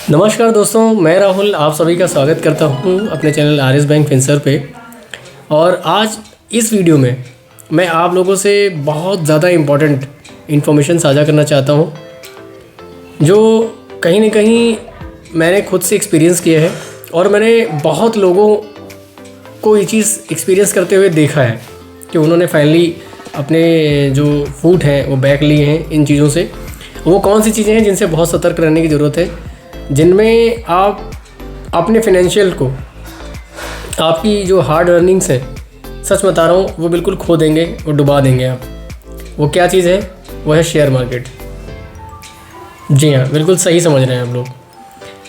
नमस्कार दोस्तों, मैं राहुल आप सभी का स्वागत करता हूं अपने चैनल आर एस बैंक फिनसर पे। और आज इस वीडियो में मैं आप लोगों से बहुत ज़्यादा इम्पॉर्टेंट इन्फॉर्मेशन साझा करना चाहता हूं, जो कहीं ना कहीं मैंने खुद से एक्सपीरियंस किया है और मैंने बहुत लोगों को ये चीज़ एक्सपीरियंस करते हुए देखा है कि उन्होंने फाइनली अपने जो फूट हैं वो बैक लिए हैं इन चीज़ों से। वो कौन सी चीज़ें हैं जिनसे बहुत सतर्क रहने की ज़रूरत है, जिनमें आप अपने फाइनेंशियल को, आपकी जो हार्ड अर्निंग्स है, सच बता रहा हूँ, वो बिल्कुल खो देंगे और डुबा देंगे आप। वो क्या चीज़ है? वो है शेयर मार्केट। जी हाँ, बिल्कुल सही समझ रहे हैं आप लोग।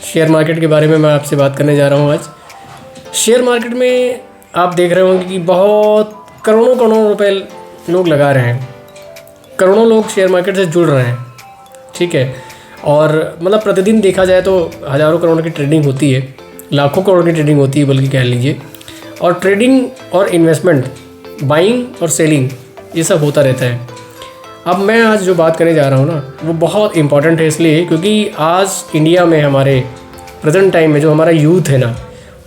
शेयर मार्केट के बारे में मैं आपसे बात करने जा रहा हूँ आज। शेयर मार्केट में आप देख रहे होंगे कि बहुत करोड़ों करोड़ों रुपए लोग लगा रहे हैं। करोड़ों लोग शेयर मार्केट से जुड़ रहे हैं, ठीक है। और मतलब प्रतिदिन देखा जाए तो हज़ारों करोड़ की ट्रेडिंग होती है, लाखों करोड़ की ट्रेडिंग होती है बल्कि कह लीजिए। और ट्रेडिंग और इन्वेस्टमेंट, बाइंग और सेलिंग, ये सब होता रहता है। अब मैं आज जो बात करने जा रहा हूँ ना, वो बहुत इम्पॉर्टेंट है इसलिए क्योंकि आज इंडिया में हमारे प्रेजेंट टाइम में जो हमारा यूथ है ना,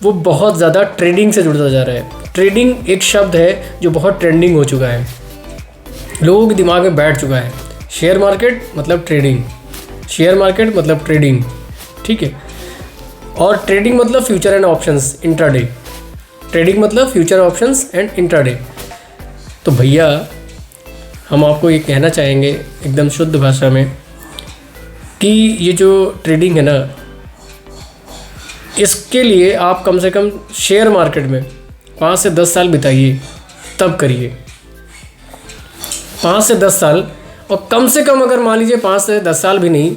वो बहुत ज़्यादा ट्रेडिंग से जुड़ता जा रहा है। ट्रेडिंग एक शब्द है जो बहुत ट्रेंडिंग हो चुका है, लोगों के दिमाग में बैठ चुका है। शेयर मार्केट मतलब ट्रेडिंग, शेयर मार्केट मतलब ट्रेडिंग, ठीक है। और ट्रेडिंग मतलब future and options intraday, trading मतलब फ्यूचर ऑप्शंस एंड इंट्राडे। तो भैया हम आपको ये कहना चाहेंगे एकदम शुद्ध भाषा में कि ये जो ट्रेडिंग है ना, इसके लिए आप कम से कम शेयर मार्केट में 5 से 10 साल बिताइए, तब करिए। 5 से 10 साल, और कम से कम अगर मान लीजिए 5 से 10 साल भी नहीं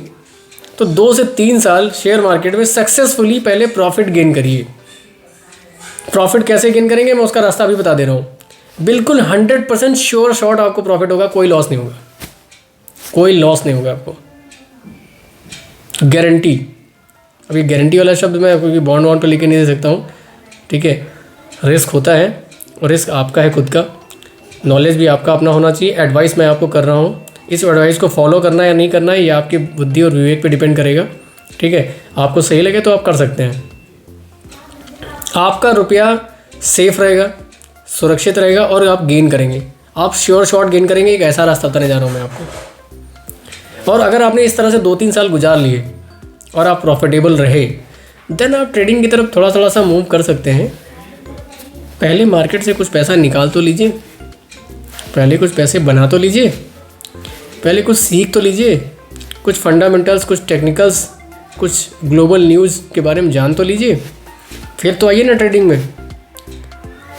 तो 2 से 3 साल शेयर मार्केट में सक्सेसफुली पहले प्रॉफिट गेन करिए। प्रॉफिट कैसे गेन करेंगे मैं उसका रास्ता भी बता दे रहा हूँ। बिल्कुल 100% श्योर शॉट आपको प्रॉफिट होगा, कोई लॉस नहीं होगा, कोई लॉस नहीं होगा आपको, गारंटी। अभी गारंटी वाला शब्द मैं क्योंकि बॉन्ड वॉन्ड पर लेके नहीं दे सकता हूँ, ठीक है। रिस्क होता है और रिस्क आपका है खुद का, नॉलेज भी आपका अपना होना चाहिए। एडवाइस मैं आपको कर रहा हूँ, इस एडवाइस को फॉलो करना है या नहीं करना है ये आपकी बुद्धि और विवेक पे डिपेंड करेगा, ठीक है। आपको सही लगे तो आप कर सकते हैं। आपका रुपया सेफ रहेगा, सुरक्षित रहेगा और आप गेन करेंगे, आप श्योर शॉट गेन करेंगे। एक ऐसा रास्ता बताने जा रहा हूँ मैं आपको। और अगर आपने इस तरह से 2-3 साल गुजार लिए और आप प्रॉफिटेबल रहे, देन आप ट्रेडिंग की तरफ थोड़ा थोड़ा सा मूव कर सकते हैं। पहले मार्केट से कुछ पैसा निकाल तो लीजिए, पहले कुछ पैसे बना तो लीजिए, पहले कुछ सीख तो लीजिए, कुछ फंडामेंटल्स, कुछ टेक्निकल्स, कुछ ग्लोबल न्यूज़ के बारे में जान तो लीजिए, फिर तो आइए ना ट्रेडिंग में।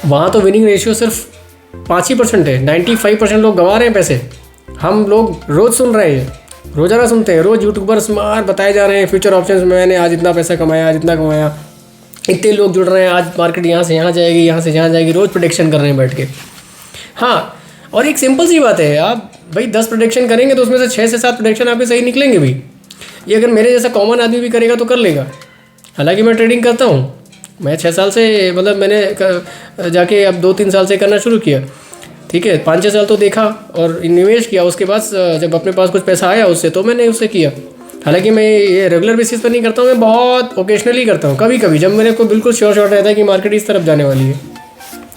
वहाँ तो विनिंग रेशियो सिर्फ 5% है, 95% लोग गंवा रहे हैं पैसे। हम लोग रोज़ सुन रहे हैं, रोज़ाना सुनते हैं, रोज़ यूट्यूबर्स मार बताए जा रहे हैं फ्यूचर ऑप्शंस में मैंने आज इतना पैसा कमाया, आज इतना कमाया, इतने लोग जुड़ रहे हैं, आज मार्केट यहाँ से यहाँ जाएगी, यहाँ से यहाँ जाएगी, रोज़ प्रेडिक्शन कर रहे हैं बैठ के। हाँ, और एक सिंपल सी बात है, आप भाई 10 प्रेडिक्शन करेंगे तो उसमें से 6 से 7 प्रेडिक्शन आपके सही निकलेंगे भी। ये अगर मेरे जैसा कॉमन आदमी भी करेगा तो कर लेगा। हालांकि मैं ट्रेडिंग करता हूँ, मैं 6 साल से, मतलब मैंने जाके अब 2-3 साल से करना शुरू किया, ठीक है। 5-6 साल तो देखा और निवेश किया, उसके बाद जब अपने पास कुछ पैसा आया उससे तो मैंने उससे किया। हालांकि मैं ये रेगुलर बेसिस पर नहीं करता हूँ, मैं बहुत ओकेजनली करता हूँ, कभी कभी जब मेरे को बिल्कुल श्योर शॉट रहता है कि मार्केट इस तरफ जाने वाली है,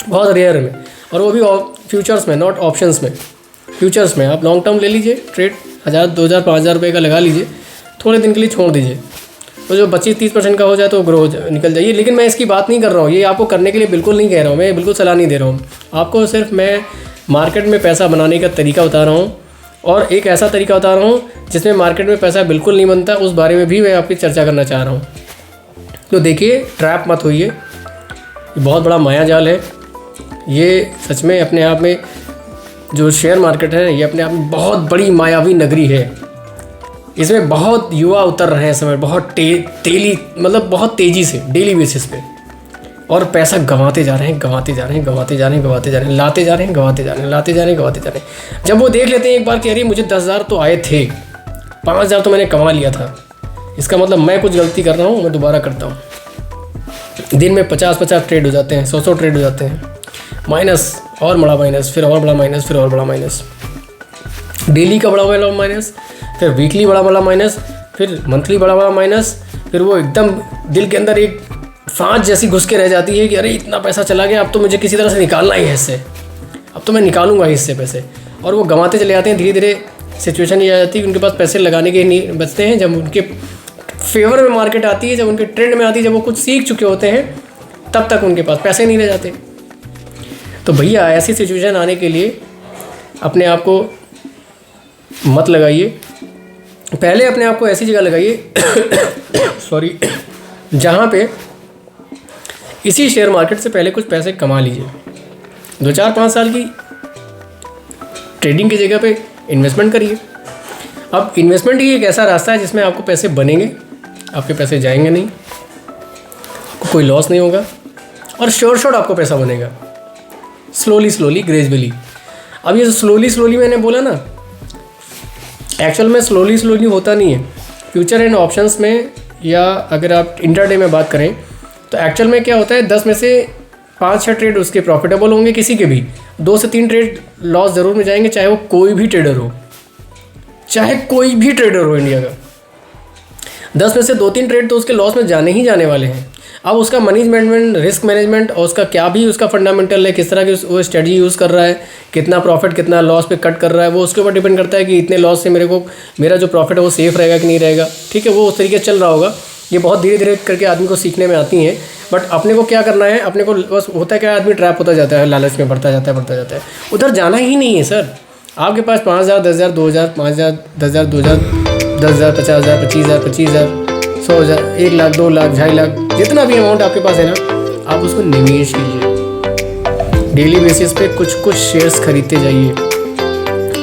बहुत रेयर में। और वो भी फ्यूचर्स में, नॉट ऑप्शंस में, फ्यूचर्स में। आप लॉन्ग टर्म ले लीजिए ट्रेड, 1000, 2000, 5000 रुपये का लगा लीजिए, थोड़े दिन के लिए छोड़ दीजिए, तो जो 25-30% का हो जाए तो ग्रो निकल जाइए। लेकिन मैं इसकी बात नहीं कर रहा हूँ, ये आपको करने के लिए बिल्कुल नहीं कह रहा हूँ, मैं बिल्कुल सलाह नहीं दे रहा हूँ आपको। सिर्फ मैं मार्केट में पैसा बनाने का तरीका बता रहा हूँ, और एक ऐसा तरीका बता रहा हूँ जिसमें मार्केट में पैसा बिल्कुल नहीं बनता, उस बारे में भी मैं आपकी चर्चा करना चाह रहा हूँ। तो देखिए, ट्रैप मत होइए, ये बहुत बड़ा माया जाल है। ये सच में अपने आप में, जो शेयर मार्केट है ये अपने आप में बहुत बड़ी मायावी नगरी है। इसमें बहुत युवा उतर रहे हैं इस समय, बहुत तेली, मतलब बहुत तेज़ी से डेली बेसिस पे, और पैसा गंवाते जा रहे हैं, गंवाते जा रहे हैं, गंवाते जा रहे हैं, गंवाते जा रहे हैं, लाते जा रहे हैं, गंवाते जा रहे हैं, लाते जा रहे हैं, गंवाते जा रहे हैं। जब वो देख लेते हैं एक बार कि अरे मुझे 10,000 तो आए थे, 5,000 तो मैंने कमा लिया था, इसका मतलब मैं कुछ गलती कर रहा हूँ, मैं दोबारा करता हूँ। दिन में 50-50 ट्रेड हो जाते हैं, 100 ट्रेड हो जाते हैं, माइनस और बड़ा माइनस, फिर और बड़ा माइनस, फिर और बड़ा माइनस, डेली का बड़ा माइनस, फिर वीकली बड़ा माइनस, फिर मंथली बड़ा माइनस, फिर वो एकदम दिल के अंदर एक फांस जैसी घुस के रह जाती है कि अरे इतना पैसा चला गया, अब तो मुझे किसी तरह से निकालना ही है इससे, अब तो मैं निकालूंगा इससे पैसे। और वो गंवाते चले जाते हैं। धीरे धीरे सिचुएशन ये आ जाती है कि उनके पास पैसे लगाने के नहीं बचते हैं। जब उनके फेवर में मार्केट आती है, जब उनके ट्रेंड में आती है, जब वो कुछ सीख चुके होते हैं, तब तक उनके पास पैसे नहीं रह जाते। तो भैया ऐसी सिचुएशन आने के लिए अपने आप को मत लगाइए। पहले अपने आप को ऐसी जगह लगाइए सॉरी, जहाँ पे इसी शेयर मार्केट से पहले कुछ पैसे कमा लीजिए। 2-4-5 साल की ट्रेडिंग की जगह पे इन्वेस्टमेंट करिए। अब इन्वेस्टमेंट ही एक ऐसा रास्ता है जिसमें आपको पैसे बनेंगे, आपके पैसे जाएंगे नहीं, आपको कोई लॉस नहीं होगा और श्योर आपको पैसा बनेगा, स्लोली ग्रेजुअली। अब ये स्लोली मैंने बोला ना, एक्चुअल में स्लोली होता नहीं है। फ्यूचर एंड ऑप्शंस में या अगर आप इंटरडे में बात करें तो एक्चुअल में क्या होता है, 10 में से 5-6 ट्रेड उसके प्रॉफिटेबल होंगे, किसी के भी 2 से 3 ट्रेड लॉस ज़रूर में जाएंगे, चाहे वो कोई भी ट्रेडर हो, चाहे कोई भी ट्रेडर हो इंडिया का। 10 में से 2-3 ट्रेड तो उसके लॉस में जाने ही जाने वाले हैं। अब उसका मनी मैनेजमेंट, रिस्क मैनेजमेंट और उसका क्या भी उसका फंडामेंटल है, किस तरह की वो स्ट्रेटजी यूज़ कर रहा है, कितना प्रॉफिट कितना लॉस पे कट कर रहा है, वो उसके ऊपर डिपेंड करता है कि इतने लॉस से मेरा जो प्रॉफिट है वो सेफ रहेगा कि नहीं रहेगा। ठीक है, वो उस तरीके से चल रहा होगा। ये बहुत धीरे धीरे करके आदमी को सीखने में आती हैं। बट अपने को क्या करना है, अपने को बस होता है क्या, आदमी ट्रैप होता जाता है, लालच में बढ़ता जाता है। उधर जाना ही नहीं है सर। आपके पास 5,000, 10,000, 2,000, 5,000, 10,000, 2,000, 10,000, 50,000, 25,000, 25,000, 100,000, 1 लाख, 2 लाख, 2.5 लाख, जितना भी अमाउंट आपके पास है ना, आप उसको निवेश कीजिए। डेली बेसिस पे कुछ शेयर्स खरीदते जाइए,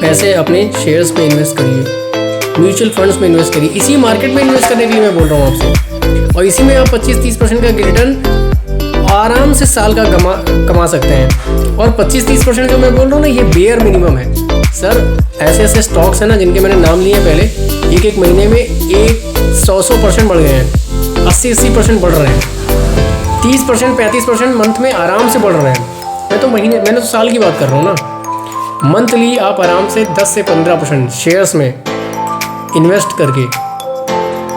पैसे अपने शेयर्स में इन्वेस्ट करिए, म्यूचुअल फंड्स में इन्वेस्ट करिए। इसी मार्केट में इन्वेस्ट करने के लिए मैं बोल रहा हूँ आपसे। और इसी में आप 25-30% का रिटर्न आराम से साल का कमा सकते हैं। और 25-30% जो मैं बोल रहा हूँ ना, ये बेयर मिनिमम है सर। ऐसे स्टॉक्स हैं ना जिनके मैंने नाम लिए पहले, एक महीने में 100% बढ़ गए हैं, 80% बढ़ रहे हैं, 30%, 35% मंथ में आराम से बढ़ रहे हैं। मैंने तो साल की बात कर रहा हूँ ना। मंथली आप आराम से 10 से 15% शेयर्स में इन्वेस्ट करके,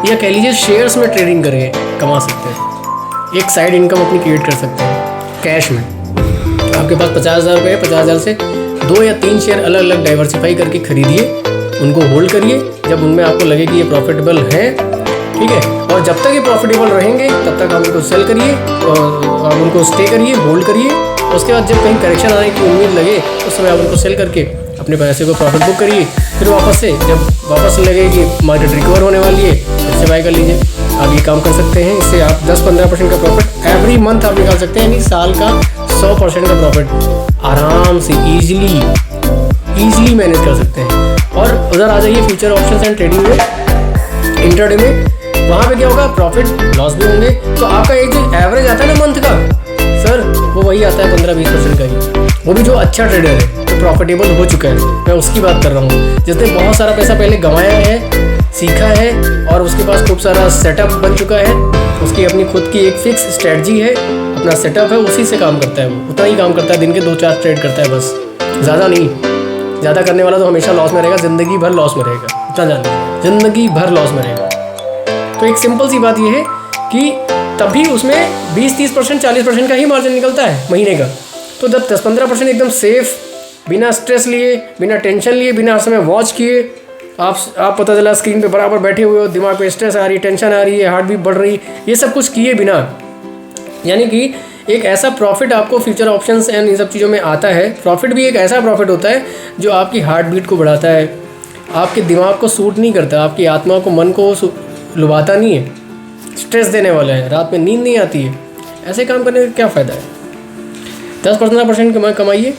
या कह लीजिए शेयर्स में ट्रेडिंग करके कमा सकते हैं। एक साइड इनकम अपनी क्रिएट कर सकते हैं कैश में। आपके पास 50,000 रुपये है, 50,000 से 2 या 3 शेयर अलग अलग डाइवर्सिफाई करके खरीदिए, उनको होल्ड करिए। जब उनमें आपको लगे कि ये प्रॉफिटेबल है, ठीक है, और जब तक ये प्रॉफिटेबल रहेंगे तब तक आप उनको सेल करिए और आप उनको स्टे करिए, होल्ड करिए। उसके बाद जब कहीं करेक्शन आने की उम्मीद लगे उस समय आप उनको सेल करके अपने पैसे को प्रॉफिट बुक करिए। फिर जब वापस लगे कि मार्केट रिकवर होने वाली है, फिर से बाय कर लीजिए। आप ये काम कर सकते हैं। इससे आप 10-15% का प्रॉफिट एवरी मंथ आप निकाल सकते हैं, यानी साल का 100% का प्रॉफिट आराम से ईजिली मैनेज कर सकते हैं। और उधर आ जाइए फ्यूचर ऑप्शंस एंड ट्रेडिंग में, इंट्राडे में। वहाँ पे क्या होगा, प्रॉफिट लॉस भी होंगे। तो आपका एक जो एवरेज आता है ना मंथ का सर, वो वही आता है 15-20% का ही। वो भी जो अच्छा ट्रेडर है, जो प्रॉफिटेबल हो चुका है, मैं उसकी बात कर रहा हूँ। जिसने बहुत सारा पैसा पहले गंवाया है, सीखा है और उसके पास खूब सारा सेटअप बन चुका है, उसकी अपनी खुद की एक फिक्स स्ट्रेटजी है, अपना सेटअप है, उसी से काम करता है। वो उतना ही काम करता है, दिन के 2-4 ट्रेड करता है बस, ज़्यादा नहीं। ज़्यादा करने वाला तो हमेशा लॉस में रहेगा, ज़िंदगी भर लॉस में रहेगा। इतना जान लीजिए, ज़िंदगी भर लॉस में रहेगा। तो एक सिंपल सी बात यह है कि तभी उसमें 20-30%, 40% का ही मार्जिन निकलता है महीने का। तो जब 10-15% एकदम सेफ, बिना स्ट्रेस लिए, बिना टेंशन लिए, बिना हर समय वॉच किए, आप पता चला स्क्रीन पे बराबर बैठे हुए हो, दिमाग पे स्ट्रेस आ रही है, टेंशन आ रही है, हार्ट बीट बढ़ रही है, ये सब कुछ किए बिना, यानी कि एक ऐसा प्रॉफिट आपको फ्यूचर ऑप्शंस एंड इन सब चीज़ों में आता है। प्रॉफिट भी एक ऐसा प्रॉफिट होता है जो आपकी हार्ट बीट को बढ़ाता है, आपके दिमाग को सूट नहीं करता, आपकी आत्मा को, मन को लुभाता नहीं है, स्ट्रेस देने वाला है, रात में नींद नहीं आती है। ऐसे काम करने का क्या फ़ायदा है। 10-15% कमाइए,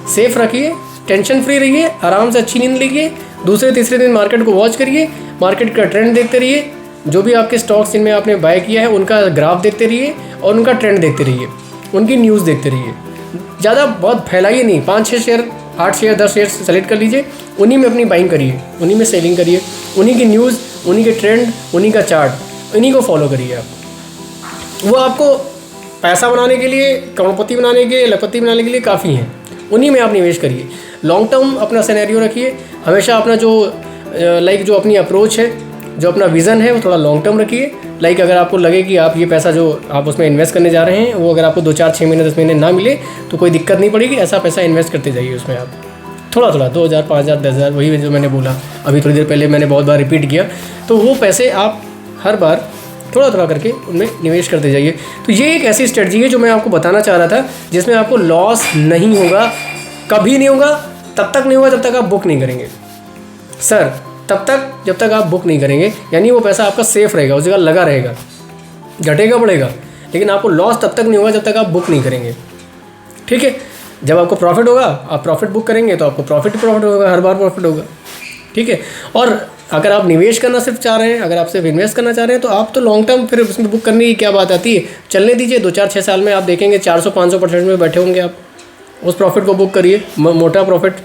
सेफ रखिए, टेंशन फ्री रहिए, आराम से अच्छी नींद लीजिए। दूसरे तीसरे दिन मार्केट को वॉच करिए, मार्केट का ट्रेंड देखते रहिए, जो भी आपके स्टॉक्स जिनमें आपने बाय किया है उनका ग्राफ देखते रहिए और उनका ट्रेंड देखते रहिए, उनकी न्यूज़ देखते रहिए। ज़्यादा बहुत फैलाइए नहीं, 5-6 शेयर, 8 शेयर, 10 शेयर सेलेक्ट कर लीजिए, उन्हीं में अपनी बाइंग करिए, उन्हीं में सेलिंग करिए, उन्हीं की न्यूज़, उन्हीं के ट्रेंड, उन्हीं का चार्ट, इन्हीं को फॉलो करिए। आप वो आपको पैसा बनाने के लिए, करोड़पति बनाने के, लखपति बनाने के लिए काफ़ी हैं, उन्हीं में आप निवेश करिए। लॉन्ग टर्म अपना सिनेरियो रखिए, हमेशा अपना जो अपनी अप्रोच है जो अपना विज़न है वो थोड़ा लॉन्ग टर्म रखिए। लाइक अगर आपको लगे कि आप ये पैसा जो आप उसमें इन्वेस्ट करने जा रहे हैं वो अगर आपको 2 4 6 महीने 10 महीने ना मिले तो कोई दिक्कत नहीं पड़ेगी, ऐसा पैसा इन्वेस्ट करते जाइए उसमें आप थोड़ा थोड़ा 2000 5000 10,000, वही जो मैंने बोला अभी थोड़ी देर पहले, मैंने बहुत बार रिपीट किया। तो वो पैसे आप हर बार थोड़ा थोड़ा करके उनमें निवेश करते जाइए। तो ये एक ऐसी स्ट्रेटजी है जो मैं आपको बताना चाह रहा था, जिसमें आपको लॉस नहीं होगा, कभी नहीं होगा, तब तक नहीं होगा जब तक आप बुक नहीं करेंगे सर, तब तक जब तक आप बुक नहीं करेंगे, यानी वो पैसा आपका सेफ रहेगा, उस जगह लगा रहेगा, घटेगा बढ़ेगा, लेकिन आपको लॉस तब तक नहीं होगा जब तक आप बुक नहीं करेंगे। ठीक है, जब आपको प्रॉफिट होगा आप प्रॉफिट बुक करेंगे तो आपको प्रॉफिट होगा, हर बार प्रॉफिट होगा। ठीक है, और अगर आप निवेश करना सिर्फ चाह रहे हैं, अगर आप सिर्फ इन्वेस्ट करना चाह रहे हैं तो आप तो लॉन्ग टर्म फिर उसमें बुक करने की क्या बात आती है, चलने दीजिए। 2 4 6 साल में आप देखेंगे 400-500% में बैठे होंगे आप, उस प्रॉफिट को बुक करिए, मोटा प्रॉफिट।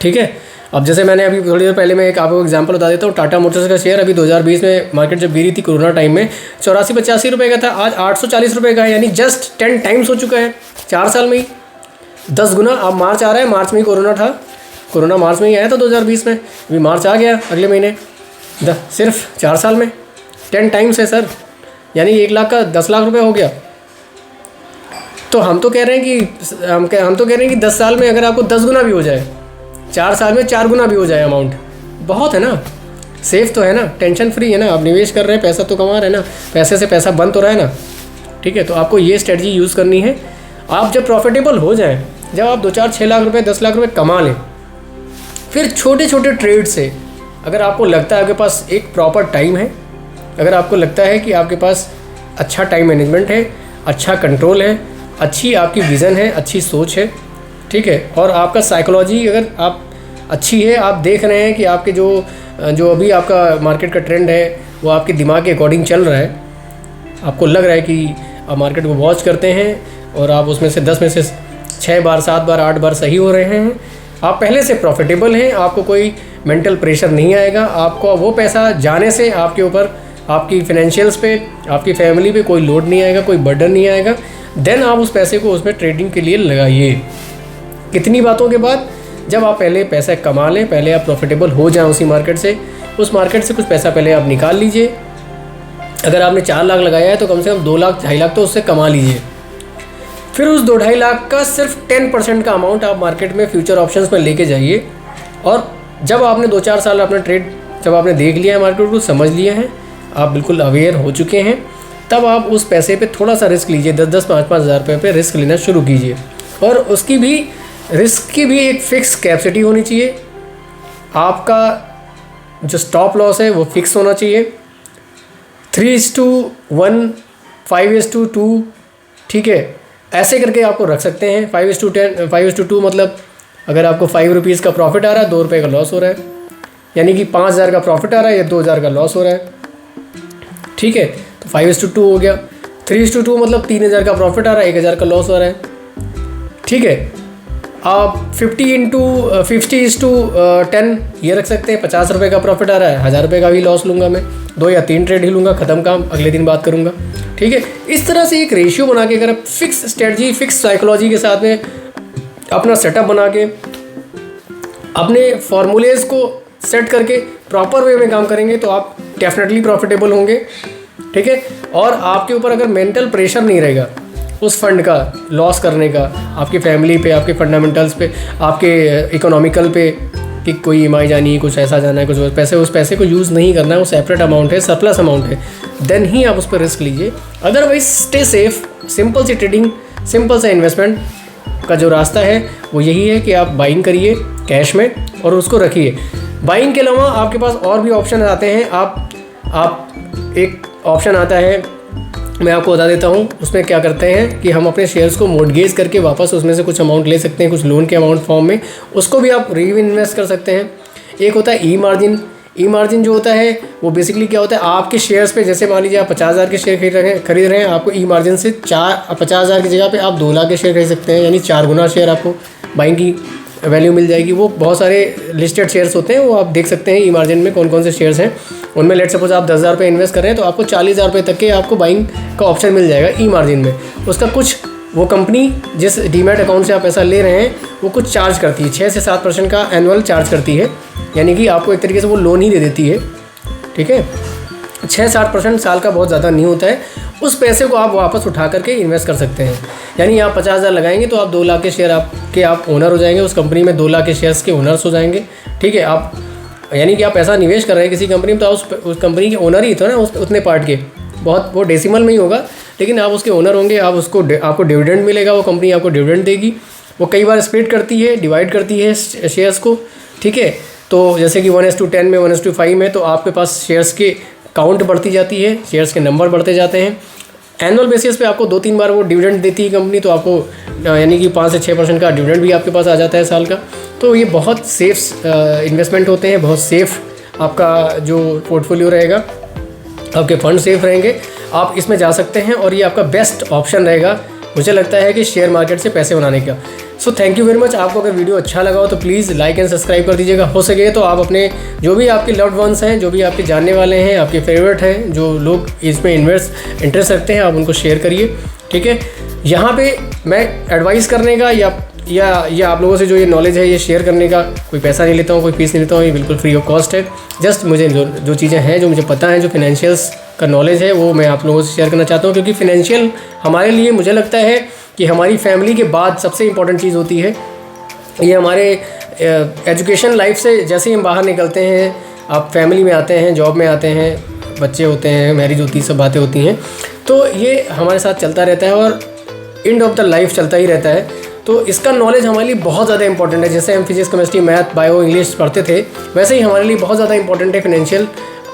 ठीक है, अब जैसे मैंने अभी थोड़ी देर पहले मैं एक आपको एग्जांपल बता देता हूँ। टाटा मोटर्स का शेयर अभी 2020 में मार्केट जब गिरी थी कोरोना टाइम में 84-85 रुपये का था, आज 840 रुपये का है, यानी जस्ट 10 टाइम्स हो चुका है 4 साल में ही, 10 गुना। अब मार्च आ रहा है, मार्च में ही कोरोना था, कोरोना मार्च में ही आया था 2020 में, अभी मार्च आ गया अगले महीने, सिर्फ 4 साल में 10 टाइम्स है सर, यानी 1 लाख का 10 लाख रुपये हो गया। तो हम तो कह रहे हैं कि 10 साल में अगर आपको 10 गुना भी हो जाए, 4 साल में 4 गुना भी हो जाए अमाउंट, बहुत है ना, सेफ तो है ना, टेंशन फ्री है ना, आप निवेश कर रहे हैं, पैसा तो कमा रहे हैं ना, पैसे से पैसा बन तो रहा है ना। ठीक है, तो आपको ये स्ट्रेटजी यूज़ करनी है। आप जब प्रॉफिटेबल हो जाएं, जब आप 2 4 6 लाख रुपए 10 लाख रुपए कमा लें, फिर छोटे छोटे ट्रेड से, अगर आपको लगता है आपके पास एक प्रॉपर टाइम है, अगर आपको लगता है कि आपके पास अच्छा टाइम मैनेजमेंट है, अच्छा कंट्रोल है, अच्छी आपकी विज़न है, अच्छी सोच है, ठीक है, और आपका साइकोलॉजी अगर आप अच्छी है, आप देख रहे हैं कि आपके जो अभी आपका मार्केट का ट्रेंड है वो आपके दिमाग के अकॉर्डिंग चल रहा है, आपको लग रहा है कि आप मार्केट को वॉच करते हैं और आप उसमें से 10 में से 6 बार 7 बार 8 बार सही हो रहे हैं, आप पहले से प्रॉफिटेबल हैं, आपको कोई मेंटल प्रेशर नहीं आएगा, आपको वो पैसा जाने से आपके ऊपर, आपकी फाइनेंशियल्स पे, आपकी फैमिली पे कोई लोड नहीं आएगा, कोई बर्डन नहीं आएगा, देन आप उस पैसे को उसमें ट्रेडिंग के लिए लगाइए। कितनी बातों के बाद, जब आप पहले पैसा कमा लें, पहले आप प्रॉफिटेबल हो जाएं उसी मार्केट से, उस मार्केट से कुछ पैसा पहले आप निकाल लीजिए। अगर आपने 4 लाख लगाया है तो कम से कम 2 लाख 2.5 लाख तो उससे कमा लीजिए। फिर उस 2-2.5 लाख का सिर्फ 10% का अमाउंट आप मार्केट में फ्यूचर ऑप्शंस में लेके जाइए, और जब आपने 2-4 साल अपना ट्रेड, जब आपने देख लिया है मार्केट को, समझ लिया है, आप बिल्कुल अवेयर हो चुके हैं, तब आप उस पैसे पे थोड़ा सा रिस्क लीजिए, 10-10 5-5 हज़ार रुपये पे रिस्क लेना शुरू कीजिए। और उसकी भी, रिस्क की भी एक फ़िक्स कैपेसिटी होनी चाहिए, आपका जो स्टॉप लॉस है वो फिक्स होना चाहिए, 3:1, 5:2, ठीक है, ऐसे करके आपको रख सकते हैं। 5:10, 5:2 मतलब अगर आपको 5 रुपीज़ का प्रॉफिट आ रहा है, 2 रुपये का लॉस हो रहा है, यानी कि 5,000 का प्रॉफिट आ रहा है या 2,000 का लॉस हो रहा है। ठीक है, तो 5:2 हो गया। 3:2 मतलब 3,000 का प्रॉफिट आ रहा है, 1,000 का लॉस हो रहा है। ठीक है, आप 50:10 ये रख सकते हैं, 50 रुपये का प्रॉफिट आ रहा है, 1,000 रुपये का भी लॉस लूँगा मैं, 2 या 3 ट्रेड ही लूँगा, ख़त्म काम, अगले दिन बात करूँगा। ठीक है, इस तरह से एक रेशियो बना के, अगर आप फिक्स स्ट्रेटजी, फिक्स साइकोलॉजी के साथ में अपना सेटअप बना के, अपने फॉर्मूलेज़ को सेट करके प्रॉपर वे में काम करेंगे तो आप डेफिनेटली प्रॉफिटेबल होंगे। ठीक है, और आपके ऊपर अगर मेंटल प्रेशर नहीं रहेगा उस फंड का लॉस करने का, आपकी फैमिली पे, आपके फंडामेंटल्स पे, आपके इकोनॉमिकल पे, कि कोई ईएमआई जानी है, कुछ ऐसा जाना है, कुछ पैसे, उस पैसे को यूज़ नहीं करना है, वो सेपरेट अमाउंट है, सरप्लस अमाउंट है, देन ही आप उस पर रिस्क लीजिए। अदरवाइज स्टे सेफ, सिंपल सी ट्रेडिंग, सिंपल सा इन्वेस्टमेंट का जो रास्ता है वो यही है कि आप बाइंग करिए कैश में और उसको रखिए। बाइंग के अलावा आपके पास और भी ऑप्शन आते हैं। आप एक ऑप्शन आता है, मैं आपको बता देता हूँ, उसमें क्या करते हैं कि हम अपने शेयर्स को मॉर्गेज करके वापस उसमें से कुछ अमाउंट ले सकते हैं, कुछ लोन के अमाउंट फॉर्म में, उसको भी आप रीइन्वेस्ट कर सकते हैं। एक होता है ई मार्जिन। ई मार्जिन जो होता है वो बेसिकली क्या होता है, आपके शेयर्स पे, जैसे मान लीजिए आप 50,000 के शेयर खरीद रहे हैं, आपको ई मार्जिन से 50,000 की जगह पे आप 2 लाख के शेयर खरीद सकते हैं, यानी 4 गुना शेयर आपको बाइंग की वैल्यू मिल जाएगी। वो बहुत सारे लिस्टेड शेयर्स होते हैं, वो आप देख सकते हैं ई मार्जिन में कौन कौन से शेयर्स हैं। उनमें लेट सपोज आप 10,000 रुपये इन्वेस्ट कर रहे हैं तो आपको 40,000 रुपये तक के आपको बाइंग का ऑप्शन मिल जाएगा ई मार्जिन में। उसका कुछ, वो कंपनी जिस डीमैट अकाउंट से आप पैसा ले रहे हैं वो कुछ चार्ज करती है, 6 से 7% का एनुअल चार्ज करती है, यानी कि आपको एक तरीके से वो लोन ही दे देती है। ठीक है। 6-7% साल का बहुत ज़्यादा नहीं होता है। उस पैसे को आप वापस उठा करके इन्वेस्ट कर सकते हैं। यानी आप 50,000 लगाएंगे तो आप 2 लाख के शेयर आपके आप ओनर हो जाएंगे, उस कंपनी में 2 लाख के शेयर्स के ओनर्स हो जाएंगे, ठीक है। आप यानी कि आप पैसा निवेश कर रहे हैं किसी कंपनी में, तो आप उस कंपनी के ओनर ही तो ना उतने पार्ट के, बहुत वो डेसिमल में ही होगा, लेकिन आप उसके ओनर होंगे। आप आपको डिविडेंड मिलेगा, वो कंपनी आपको डिविडेंड देगी। वो कई बार स्प्लिट करती है, डिवाइड करती है शेयर्स को, ठीक है। तो जैसे कि 1:10 में, 1:5 में, तो आपके पास शेयर्स की काउंट बढ़ती जाती है, शेयर्स के नंबर बढ़ते जाते हैं। एनुअल बेसिस पे आपको 2-3 बार वो डिविडेंड देती है कंपनी, तो आपको यानी कि 5 से 6% का डिविडेंड भी आपके पास आ जाता है साल का। तो ये बहुत सेफ इन्वेस्टमेंट होते हैं, बहुत सेफ आपका जो पोर्टफोलियो रहेगा, आपके फंड सेफ रहेंगे, आप इसमें जा सकते हैं और ये आपका बेस्ट ऑप्शन रहेगा मुझे लगता है कि शेयर मार्केट से पैसे बनाने का। So thank you very much. आपको अगर वीडियो अच्छा लगा हो तो प्लीज़ लाइक एंड सब्सक्राइब कर दीजिएगा। हो सके तो आप अपने जो भी आपके लव्ड वंस हैं, जो भी आपके जानने वाले हैं, आपके फेवरेट हैं, जो लोग इसमें इंटरेस्ट रखते हैं, आप उनको शेयर करिए, ठीक है। यहाँ पे मैं एडवाइस करने का या आप लोगों से जो ये नॉलेज है ये शेयर करने का कोई पैसा नहीं लेता हूँ, कोई फीस नहीं लेता हूँ, ये बिल्कुल फ्री ऑफ कॉस्ट है। जस्ट मुझे जो चीज़ें हैं, जो मुझे पता है, जो फाइनेंशियल्स का नॉलेज है, वो मैं आप लोगों से शेयर करना चाहता हूँ। क्योंकि फाइनेंशियल हमारे लिए मुझे लगता है कि हमारी फैमिली के बाद सबसे इम्पॉर्टेंट चीज़ होती है। ये हमारे एजुकेशन लाइफ से जैसे ही हम बाहर निकलते हैं, आप फैमिली में आते हैं, जॉब में आते हैं, बच्चे होते हैं, मैरिज होती है, सब बातें होती हैं, तो ये हमारे साथ चलता रहता है और एंड ऑफ द लाइफ चलता ही रहता है। तो इसका नॉलेज हमारे लिए बहुत ज़्यादा इंपॉर्टेंट है। जैसे हम physics, chemistry, math, bio, English पढ़ते थे, वैसे ही हमारे लिए बहुत ज़्यादा इंपॉर्टेंट है फाइनेंशियल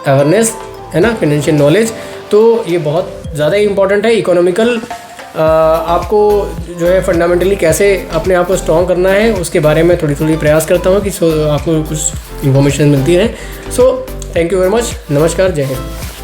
अवेयरनेस, है ना, फाइनेंशियल नॉलेज। तो ये बहुत ज़्यादा इंपॉर्टेंट है। इकोनॉमिकल आपको जो है फंडामेंटली कैसे अपने आप को स्ट्रॉन्ग करना है, उसके बारे में थोड़ी प्रयास करता हूँ कि आपको कुछ इन्फॉर्मेशन मिलती है। So thank you very much. नमस्कार, जय हिंद।